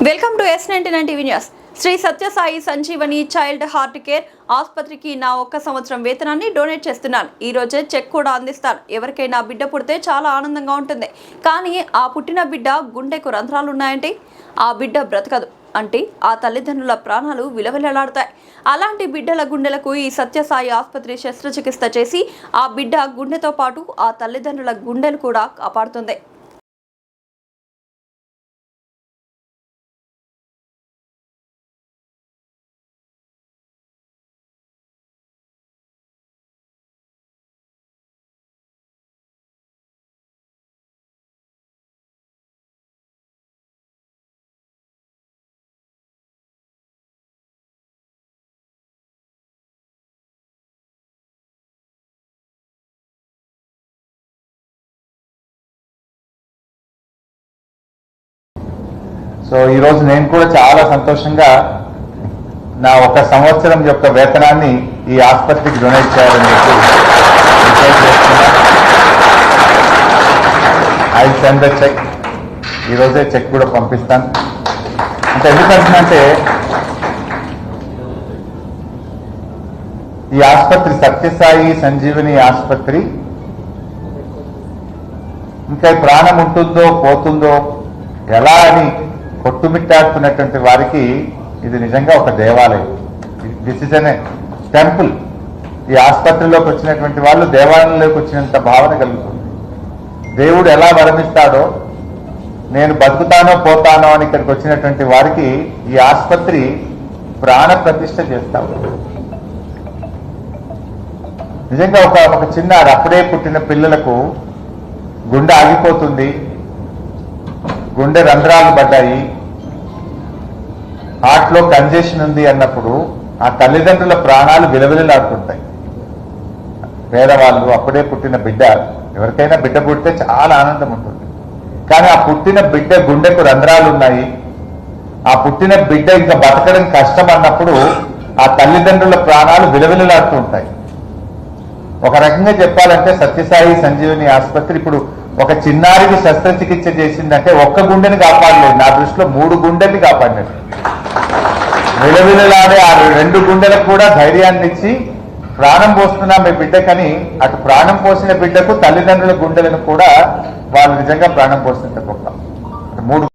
Welcome to S99 TV news. Shri Sathya Sai Sanjeevani child heart care ఆసుపత్రికి నా 1 సంవత్సరం వేతనాన్ని డొనేట్ చేస్తున్నాను. ఈ రోజే చెక్ కూడా అందిస్తాను. ఎవరికైనా బిడ్డ పుడితే చాలా ఆనందంగా ఉంటుంది. కానీ ఆ పుట్టిన బిడ్డ గుండెకు రంధ్రాలు ఉన్నాయంటే ఆ బిడ్డ బ్రతకదు అంటే ఆ తల్లిదండ్రుల ప్రాణాలు విలవిలలాడతాయి. అలాంటి బిడ్డల గుండెలకు ఈ సత్యసాయి ఆసుపత్రి శస్త్రచికిత్స చేసి ఆ బిడ్డ గుండెతో పాటు ఆ తల్లిదండ్రుల గుండెలు కూడా కాపాడుతుంది. సో ఈరోజు నేను కూడా చాలా సంతోషంగా నా 1 సంవత్సరం యొక్క వేతనాన్ని ఈ ఆసుపత్రికి డొనేట్ చేయాలని చెప్పి ఐ సెండ్ ద చెక్. ఈరోజే చెక్ కూడా పంపిస్తాను. అంటే ఎందుకంటే ఈ ఆసుపత్రి సత్యసాయి సంజీవని ఆసుపత్రి ఇంకా ప్రాణం ఉంటుందో పోతుందో ఎలా అని కొట్టుమిట్టాడుతున్నటువంటి వారికి ఇది నిజంగా ఒక దేవాలయం. This is an temple. ఈ ఆసుపత్రిలోకి వచ్చినటువంటి వాళ్ళు దేవాలయంలోకి వచ్చినంత భావన కలుగుతుంది. దేవుడు ఎలా వరమిస్తాడో, నేను బతుకుతానో పోతానో అని ఇక్కడికి వచ్చినటువంటి వారికి ఈ ఆసుపత్రి ప్రాణ ప్రతిష్ఠ చేస్తాడు. నిజంగా ఒక చిన్న అప్పుడే పుట్టిన పిల్లలకు గుండె ఆగిపోతుంది, గుండె రంధ్రాలు పడ్డాయి, హార్ట్లో కంజెషన్ ఉంది అన్నప్పుడు ఆ తల్లిదండ్రుల ప్రాణాలు విలవిలలాడుతుంటాయి. పేదవాళ్ళు, అప్పుడే పుట్టిన బిడ్డ, ఎవరికైనా బిడ్డ పుడితే చాలా ఆనందం ఉంటుంది. కానీ ఆ పుట్టిన బిడ్డ గుండెకు రంధ్రాలు ఉన్నాయి, ఆ పుట్టిన బిడ్డ ఇంకా బతకడం కష్టం అన్నప్పుడు ఆ తల్లిదండ్రుల ప్రాణాలు విలవిలలాడుతూ ఉంటాయి. ఒక రకంగా చెప్పాలంటే సత్యసాయి సంజీవని ఆసుపత్రి ఇప్పుడు ఒక చిన్నారికి శస్త్రచికిత్స చేసిందంటే 1 గుండెని కాపాడలేదు, నా దృష్టిలో 3 గుండెల్ని కాపాడినట్టు. విలవిలలాడే ఆ 2 గుండెలకు కూడా ధైర్యాన్ని ఇచ్చి ప్రాణం పోస్తున్నా మీ బిడ్డకని అటు ప్రాణం పోసిన బిడ్డకు తల్లిదండ్రుల గుండెలను కూడా వాళ్ళు నిజంగా ప్రాణం పోస్తున్నట్టు గొప్ప 3